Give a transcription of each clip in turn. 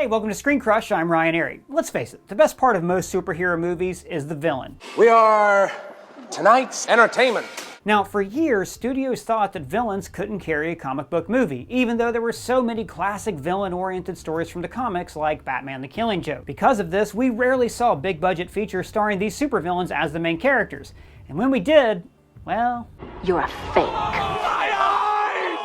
Hey, welcome to ScreenCrush. I'm Ryan Airy. Let's face it, the best part of most superhero movies is the villain. We are tonight's entertainment. Now, for years, studios thought that villains couldn't carry a comic book movie, even though there were so many classic villain-oriented stories from the comics like Batman the Killing Joke. Because of this, we rarely saw big-budget features starring these supervillains as the main characters. And when we did, well... You're a fake.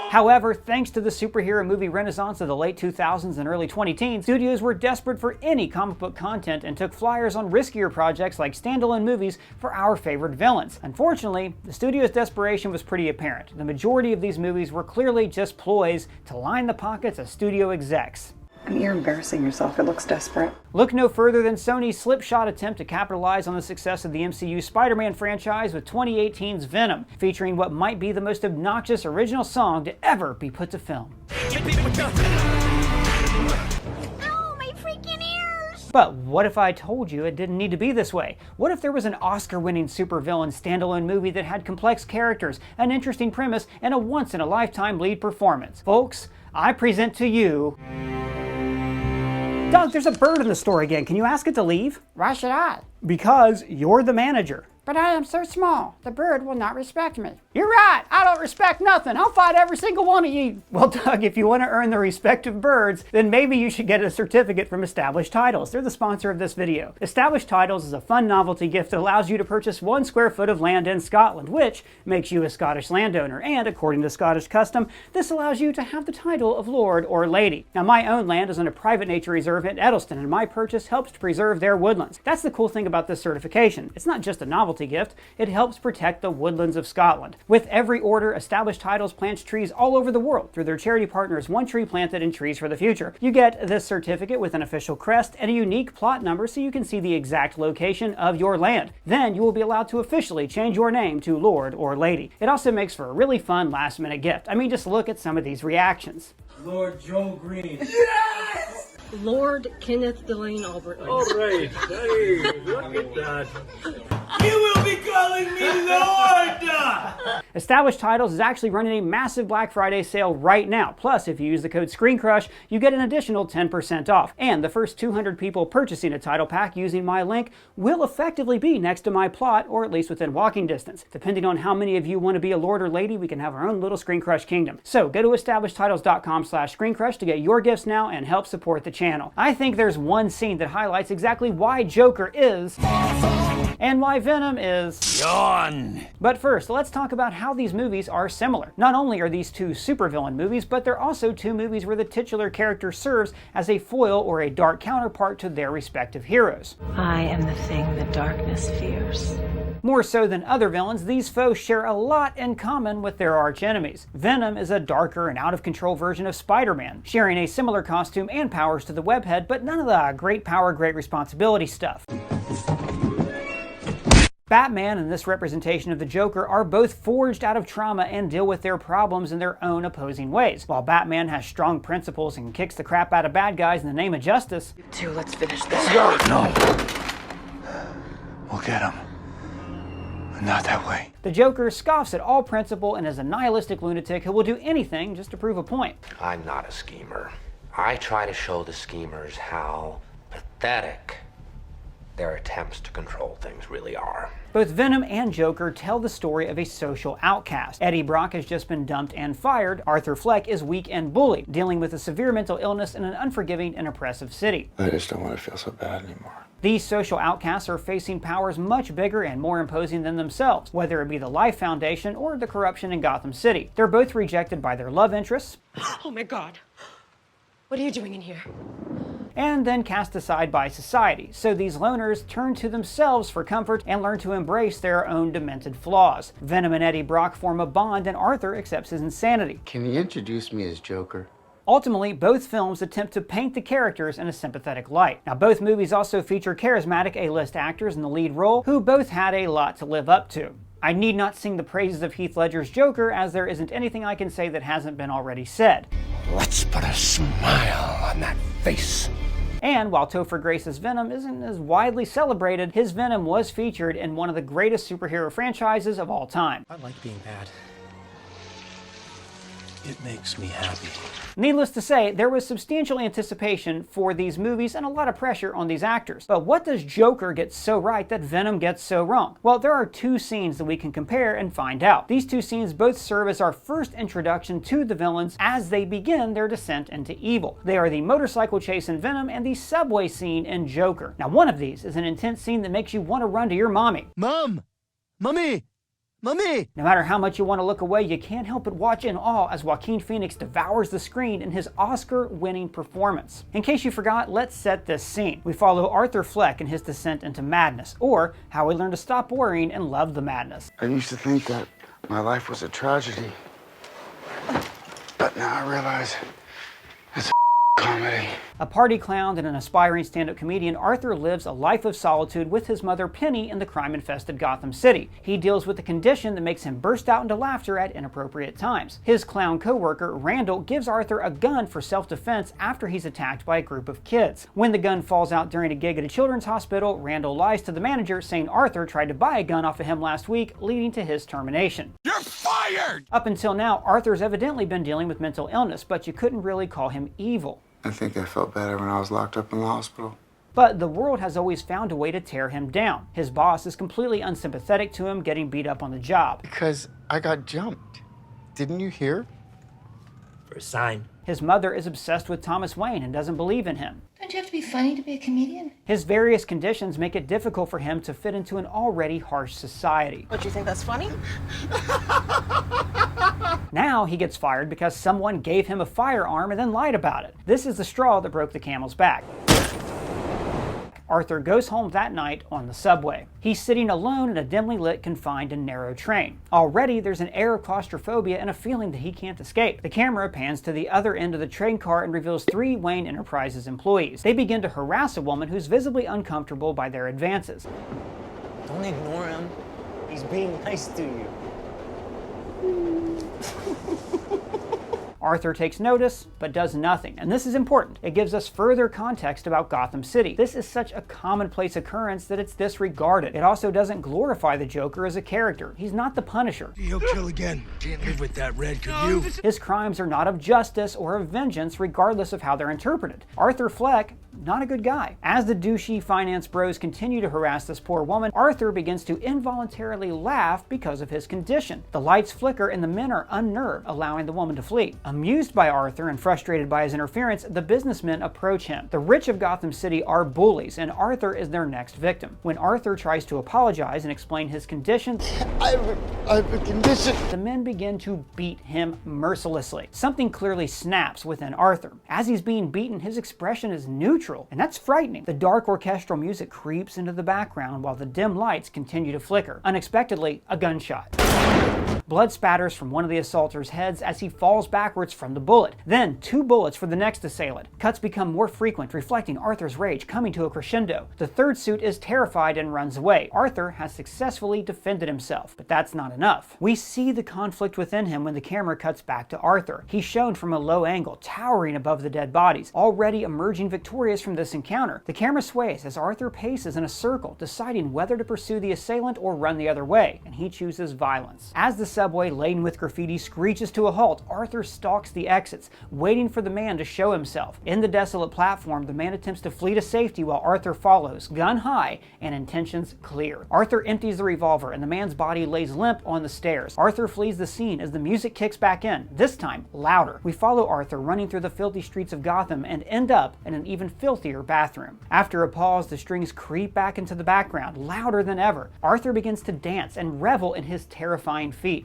However, thanks to the superhero movie renaissance of the late 2000s and early 2010s, studios were desperate for any comic book content and took flyers on riskier projects like standalone movies for our favorite villains. Unfortunately, the studio's desperation was pretty apparent. The majority of these movies were clearly just ploys to line the pockets of studio execs. You're embarrassing yourself. It looks desperate. Look no further than Sony's slipshod attempt to capitalize on the success of the MCU Spider-Man franchise with 2018's Venom, featuring what might be the most obnoxious original song to ever be put to film. Oh, my freaking ears! But what if I told you it didn't need to be this way? What if there was an Oscar-winning supervillain standalone movie that had complex characters, an interesting premise, and a once-in-a-lifetime lead performance? Folks, I present to you... Doug, there's a bird in the store again. Can you ask it to leave? Why should I? Because you're the manager. But I am so small. The bird will not respect me. You're right. I don't respect nothing. I'll fight every single one of you. Well, Doug, if you want to earn the respect of birds, then maybe you should get a certificate from Established Titles. They're the sponsor of this video. Established Titles is a fun novelty gift that allows you to purchase 1 square foot of land in Scotland, which makes you a Scottish landowner. And according to Scottish custom, this allows you to have the title of Lord or Lady. Now, my own land is on a private nature reserve at Edelston, and my purchase helps to preserve their woodlands. That's the cool thing about this certification. It's not just a novelty gift, it helps protect the woodlands of Scotland. With every order, Established Titles plants trees all over the world through their charity partners One Tree Planted and Trees for the Future. You get this certificate with an official crest and a unique plot number so you can see the exact location of your land. Then you will be allowed to officially change your name to Lord or Lady. It also makes for a really fun last-minute gift. I mean, just look at some of these reactions. Lord Joe Green. Yes! Lord Kenneth Delane Albert. All right. Hey, look at that. You will be calling me Lord! Established Titles is actually running a massive Black Friday sale right now. Plus, if you use the code ScreenCrush, you get an additional 10% off. And the first 200 people purchasing a title pack using my link will effectively be next to my plot, or at least within walking distance. Depending on how many of you want to be a Lord or Lady, we can have our own little ScreenCrush kingdom. So go to establishedtitles.com/ScreenCrush to get your gifts now and help support the channel. I think there's one scene that highlights exactly why Joker is and why Venom is yawn. But first, let's talk about how these movies are similar. Not only are these two supervillain movies, but they're also two movies where the titular character serves as a foil or a dark counterpart to their respective heroes. I am the thing the darkness fears. More so than other villains, these foes share a lot in common with their arch-enemies. Venom is a darker and out-of-control version of Spider-Man, sharing a similar costume and powers to the webhead, but none of the great power, great responsibility stuff. Batman and this representation of the Joker are both forged out of trauma and deal with their problems in their own opposing ways. While Batman has strong principles and kicks the crap out of bad guys in the name of justice. You two, let's finish this. No. We'll get him. Not that way. The Joker scoffs at all principle and is a nihilistic lunatic who will do anything just to prove a point. I'm not a schemer. I try to show the schemers how pathetic their attempts to control things really are. Both Venom and Joker tell the story of a social outcast. Eddie Brock has just been dumped and fired. Arthur Fleck is weak and bullied, dealing with a severe mental illness in an unforgiving and oppressive city. I just don't want to feel so bad anymore. These social outcasts are facing powers much bigger and more imposing than themselves, whether it be the Life Foundation or the corruption in Gotham City. They're both rejected by their love interests. Oh my God. What are you doing in here? And then cast aside by society. So these loners turn to themselves for comfort and learn to embrace their own demented flaws. Venom and Eddie Brock form a bond and Arthur accepts his insanity. Can you introduce me as Joker? Ultimately, both films attempt to paint the characters in a sympathetic light. Now, both movies also feature charismatic A-list actors in the lead role who both had a lot to live up to. I need not sing the praises of Heath Ledger's Joker, as there isn't anything I can say that hasn't been already said. Let's put a smile on that face. And while Topher Grace's Venom isn't as widely celebrated, his Venom was featured in one of the greatest superhero franchises of all time. I like being bad. It makes me happy. Needless to say, there was substantial anticipation for these movies and a lot of pressure on these actors. But what does Joker get so right that Venom gets so wrong? Well, there are two scenes that we can compare and find out. These two scenes both serve as our first introduction to the villains as they begin their descent into evil. They are the motorcycle chase in Venom and the subway scene in Joker. Now, one of these is an intense scene that makes you want to run to your mommy. Mom! Mommy! Mommy! No matter how much you want to look away, you can't help but watch in awe as Joaquin Phoenix devours the screen in his Oscar-winning performance. In case you forgot, let's set this scene. We follow Arthur Fleck in his descent into madness, or how he learned to stop worrying and love the madness. I used to think that my life was a tragedy. But now I realize it's a comedy. A party clown and an aspiring stand-up comedian, Arthur lives a life of solitude with his mother Penny in the crime-infested Gotham City. He deals with a condition that makes him burst out into laughter at inappropriate times. His clown co-worker, Randall, gives Arthur a gun for self-defense after he's attacked by a group of kids. When the gun falls out during a gig at a children's hospital, Randall lies to the manager, saying Arthur tried to buy a gun off of him last week, leading to his termination. You're fired! Up until now, Arthur's evidently been dealing with mental illness, but you couldn't really call him evil. I think I felt better when I was locked up in the hospital. But the world has always found a way to tear him down. His boss is completely unsympathetic to him getting beat up on the job. Because I got jumped. Didn't you hear? For a sign. His mother is obsessed with Thomas Wayne and doesn't believe in him. Don't you have to be funny to be a comedian? His various conditions make it difficult for him to fit into an already harsh society. Don't you think that's funny? Now he gets fired because someone gave him a firearm and then lied about it. This is the straw that broke the camel's back. Arthur goes home that night on the subway. He's sitting alone in a dimly lit, confined, and narrow train. Already there's an air of claustrophobia and a feeling that he can't escape. The camera pans to the other end of the train car and reveals 3 Wayne Enterprises employees. They begin to harass a woman who's visibly uncomfortable by their advances. Don't ignore him. He's being nice to you. Arthur takes notice, but does nothing. And this is important. It gives us further context about Gotham City. This is such a commonplace occurrence that it's disregarded. It also doesn't glorify the Joker as a character. He's not the Punisher. He'll kill again. Can't live with that, Red, could you? His crimes are not of justice or of vengeance, regardless of how they're interpreted. Arthur Fleck, not a good guy. As the douchey finance bros continue to harass this poor woman, Arthur begins to involuntarily laugh because of his condition. The lights flicker and the men are unnerved, allowing the woman to flee. Amused by Arthur and frustrated by his interference, the businessmen approach him. The rich of Gotham City are bullies, and Arthur is their next victim. When Arthur tries to apologize and explain his condition, I have a condition. the men begin to beat him mercilessly. Something clearly snaps within Arthur. As he's being beaten, his expression is neutral, and that's frightening. The dark orchestral music creeps into the background while the dim lights continue to flicker. Unexpectedly, a gunshot. Blood spatters from one of the assaulters' heads as he falls backwards from the bullet. Then 2 bullets for the next assailant. Cuts become more frequent, reflecting Arthur's rage coming to a crescendo. The third suit is terrified and runs away. Arthur has successfully defended himself, but that's not enough. We see the conflict within him when the camera cuts back to Arthur. He's shown from a low angle, towering above the dead bodies, already emerging victorious from this encounter. The camera sways as Arthur paces in a circle, deciding whether to pursue the assailant or run the other way, and he chooses violence. As the subway laden with graffiti screeches to a halt, Arthur stalks the exits, waiting for the man to show himself. In the desolate platform, the man attempts to flee to safety while Arthur follows, gun high and intentions clear. Arthur empties the revolver and the man's body lays limp on the stairs. Arthur flees the scene as the music kicks back in, this time louder. We follow Arthur running through the filthy streets of Gotham and end up in an even filthier bathroom. After a pause, the strings creep back into the background, louder than ever. Arthur begins to dance and revel in his terrifying feat.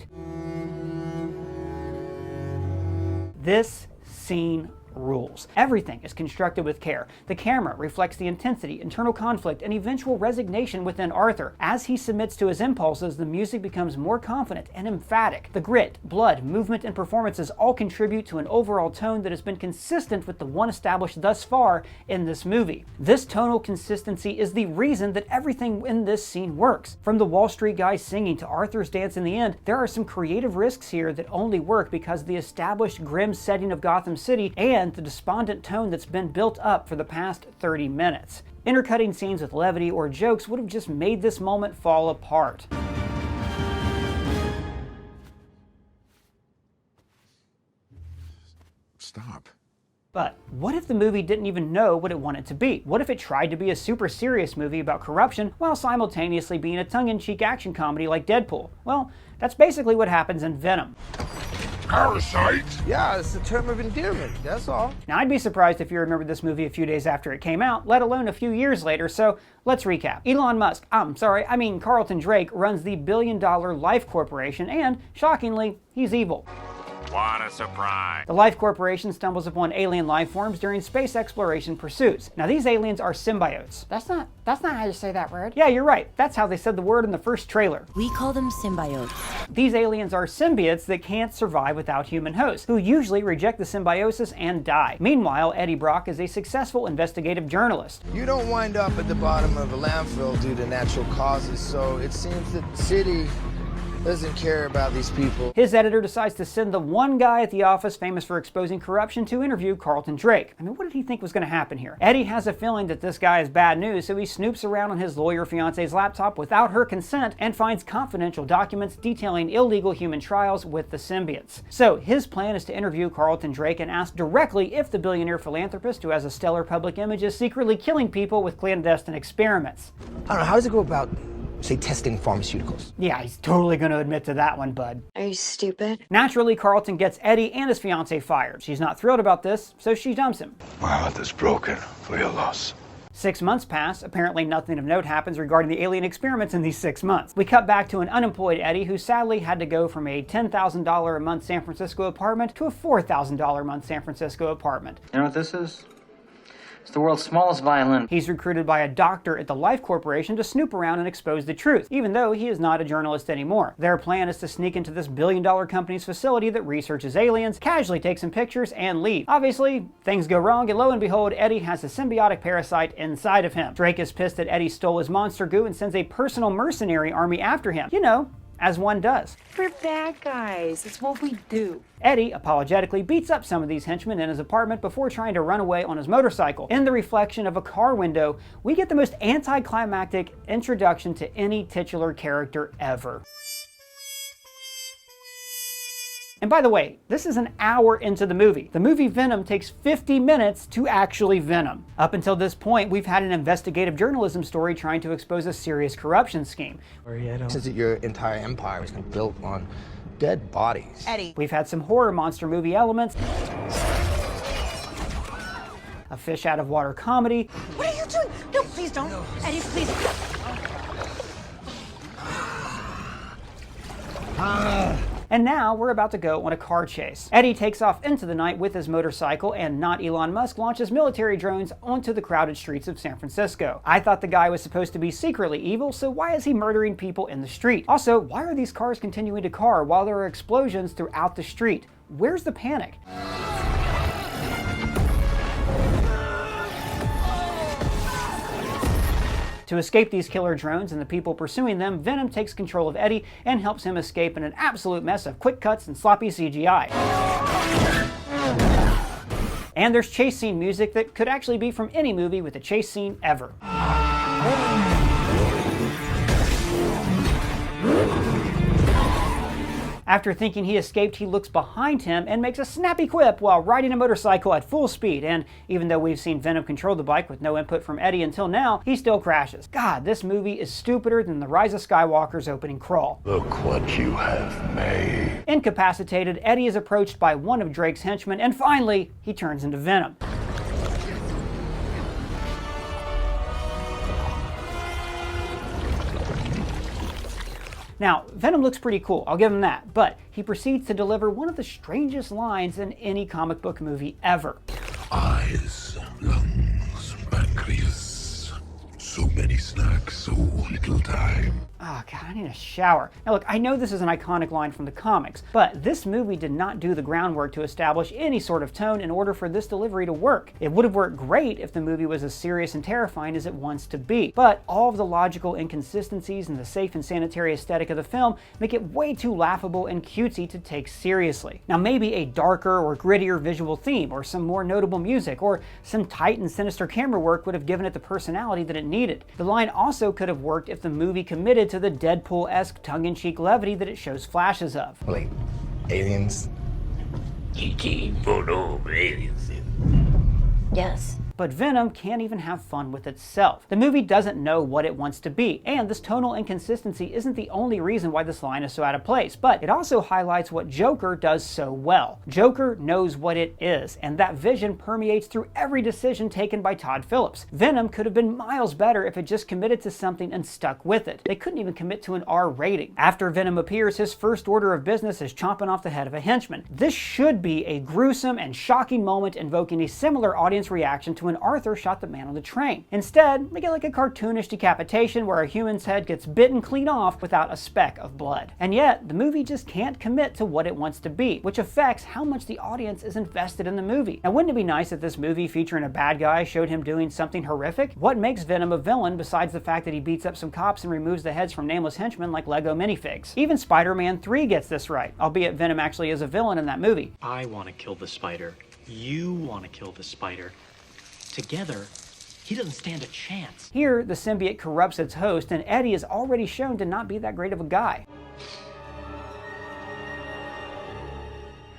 This scene rules. Everything is constructed with care. The camera reflects the intensity, internal conflict, and eventual resignation within Arthur. As he submits to his impulses, the music becomes more confident and emphatic. The grit, blood, movement, and performances all contribute to an overall tone that has been consistent with the one established thus far in this movie. This tonal consistency is the reason that everything in this scene works. From the Wall Street guys singing to Arthur's dance in the end, there are some creative risks here that only work because of the established grim setting of Gotham City and the despondent tone that's been built up for the past 30 minutes. Intercutting scenes with levity or jokes would have just made this moment fall apart. Stop. But what if the movie didn't even know what it wanted to be? What if it tried to be a super serious movie about corruption while simultaneously being a tongue-in-cheek action comedy like Deadpool? Well, that's basically what happens in Venom. Parasite? Yeah, it's a term of endearment, that's all. Now, I'd be surprised if you remembered this movie a few days after it came out, let alone a few years later, so let's recap. Carlton Drake runs the billion-dollar Life Corporation, and, shockingly, he's evil. What a surprise. The Life Corporation stumbles upon alien life forms during space exploration pursuits. Now, these aliens are symbiotes. That's not how you say that word. Yeah, you're right. That's how they said the word in the first trailer. We call them symbiotes. These aliens are symbiotes that can't survive without human hosts, who usually reject the symbiosis and die. Meanwhile, Eddie Brock is a successful investigative journalist. You don't wind up at the bottom of a landfill due to natural causes, so it seems that the city doesn't care about these people. His editor decides to send the one guy at the office famous for exposing corruption to interview Carlton Drake. I mean, what did he think was going to happen here? Eddie has a feeling that this guy is bad news, so he snoops around on his lawyer fiance's laptop without her consent and finds confidential documents detailing illegal human trials with the symbiotes. So his plan is to interview Carlton Drake and ask directly if the billionaire philanthropist who has a stellar public image is secretly killing people with clandestine experiments. I don't know, how does it go about, say, testing pharmaceuticals? Yeah, he's totally going to admit to that one, bud. Are you stupid? Naturally, Carlton gets Eddie and his fiancée fired. She's not thrilled about this, so she dumps him. My heart is broken for your loss. 6 months pass. Apparently nothing of note happens regarding the alien experiments in these 6 months. We cut back to an unemployed Eddie who sadly had to go from a $10,000 a month San Francisco apartment to a $4,000 a month San Francisco apartment. You know what this is? It's the world's smallest violin. He's recruited by a doctor at the Life Corporation to snoop around and expose the truth, even though he is not a journalist anymore. Their plan is to sneak into this billion-dollar company's facility that researches aliens, casually take some pictures, and leave. Obviously, things go wrong, and lo and behold, Eddie has a symbiotic parasite inside of him. Drake is pissed that Eddie stole his monster goo and sends a personal mercenary army after him. You know, as one does. We're bad guys. It's what we do. Eddie apologetically beats up some of these henchmen in his apartment before trying to run away on his motorcycle. In the reflection of a car window, we get the most anticlimactic introduction to any titular character ever. And by the way, this is an hour into the movie. The movie Venom takes 50 minutes to actually venom. Up until this point, we've had an investigative journalism story trying to expose a serious corruption scheme. Since your entire empire is built on dead bodies. Eddie. We've had some horror monster movie elements, a fish out of water comedy. What are you doing? No, please don't. Eddie, please. And now we're about to go on a car chase. Eddie takes off into the night with his motorcycle, and not Elon Musk launches military drones onto the crowded streets of San Francisco. I thought the guy was supposed to be secretly evil, so why is he murdering people in the street? Also, why are these cars continuing to car while there are explosions throughout the street? Where's the panic? To escape these killer drones and the people pursuing them, Venom takes control of Eddie and helps him escape in an absolute mess of quick cuts and sloppy CGI. And there's chase scene music that could actually be from any movie with a chase scene ever. After thinking he escaped, he looks behind him and makes a snappy quip while riding a motorcycle at full speed, and even though we've seen Venom control the bike with no input from Eddie until now, he still crashes. God, this movie is stupider than The Rise of Skywalker's opening crawl. Look what you have made. Incapacitated, Eddie is approached by one of Drake's henchmen, and finally, he turns into Venom. Now, Venom looks pretty cool, I'll give him that, but he proceeds to deliver one of the strangest lines in any comic book movie ever. Eyes, lungs, pancreas. So many snacks, so little time. Oh God, I need a shower. Now look, I know this is an iconic line from the comics, but this movie did not do the groundwork to establish any sort of tone in order for this delivery to work. It would have worked great if the movie was as serious and terrifying as it wants to be, but all of the logical inconsistencies and the safe and sanitary aesthetic of the film make it way too laughable and cutesy to take seriously. Now maybe a darker or grittier visual theme, or some more notable music, or some tight and sinister camera work would have given it the personality that it needed. The line also could have worked if the movie committed to the Deadpool-esque tongue-in-cheek levity that it shows flashes of. Like, aliens Yes. But Venom can't even have fun with itself. The movie doesn't know what it wants to be, and this tonal inconsistency isn't the only reason why this line is so out of place, but it also highlights what Joker does so well. Joker knows what it is, and that vision permeates through every decision taken by Todd Phillips. Venom could have been miles better if it just committed to something and stuck with it. They couldn't even commit to an R rating. After Venom appears, his first order of business is chomping off the head of a henchman. This should be a gruesome and shocking moment invoking a similar audience reaction to when Arthur shot the man on the train. Instead, we get like a cartoonish decapitation where a human's head gets bitten clean off without a speck of blood. And yet, the movie just can't commit to what it wants to be, which affects how much the audience is invested in the movie. Now, wouldn't it be nice if this movie featuring a bad guy showed him doing something horrific? What makes Venom a villain besides the fact that he beats up some cops and removes the heads from nameless henchmen like Lego minifigs? Even Spider-Man 3 gets this right, albeit Venom actually is a villain in that movie. I want to kill the spider. You want to kill the spider. Together, he doesn't stand a chance. Here, the symbiote corrupts its host, and Eddie is already shown to not be that great of a guy.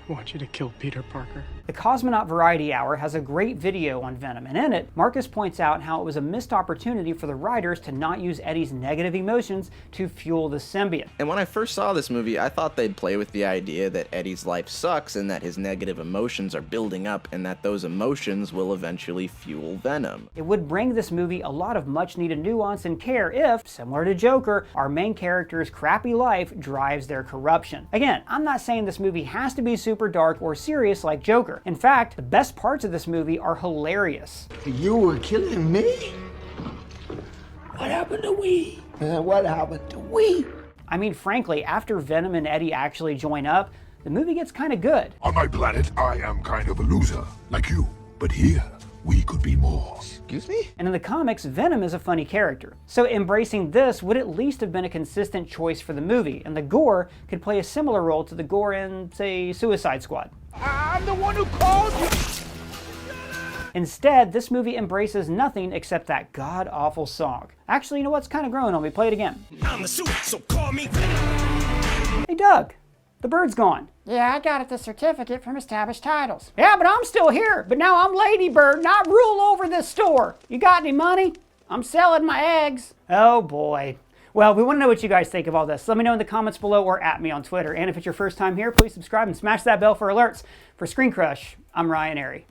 I want you to kill Peter Parker. The Cosmonaut Variety Hour has a great video on Venom, and in it, Marcus points out how it was a missed opportunity for the writers to not use Eddie's negative emotions to fuel the symbiote. And when I first saw this movie, I thought they'd play with the idea that Eddie's life sucks and that his negative emotions are building up and that those emotions will eventually fuel Venom. It would bring this movie a lot of much-needed nuance and care if, similar to Joker, our main character's crappy life drives their corruption. Again, I'm not saying this movie has to be super dark or serious like Joker. In fact, the best parts of this movie are hilarious. You were killing me? What happened to we? What happened to we? I mean, frankly, after Venom and Eddie actually join up, the movie gets kind of good. On my planet, I am kind of a loser, like you. But here, we could be more. Excuse me? And in the comics, Venom is a funny character. So embracing this would at least have been a consistent choice for the movie, and the gore could play a similar role to the gore in, say, Suicide Squad. I'm the one who called you! Instead, this movie embraces nothing except that god-awful song. Actually, you know what's kind of growing on me? Play it again. I'm the suit, so call me. Hey, Doug, the bird's gone. Yeah, I got the certificate from established titles. Yeah, but I'm still here. But now I'm Lady Bird and I rule over this store. You got any money? I'm selling my eggs. Oh boy. Well, we want to know what you guys think of all this. Let me know in the comments below or at me on Twitter. And if it's your first time here, please subscribe and smash that bell for alerts. For ScreenCrush, I'm Ryan Airy.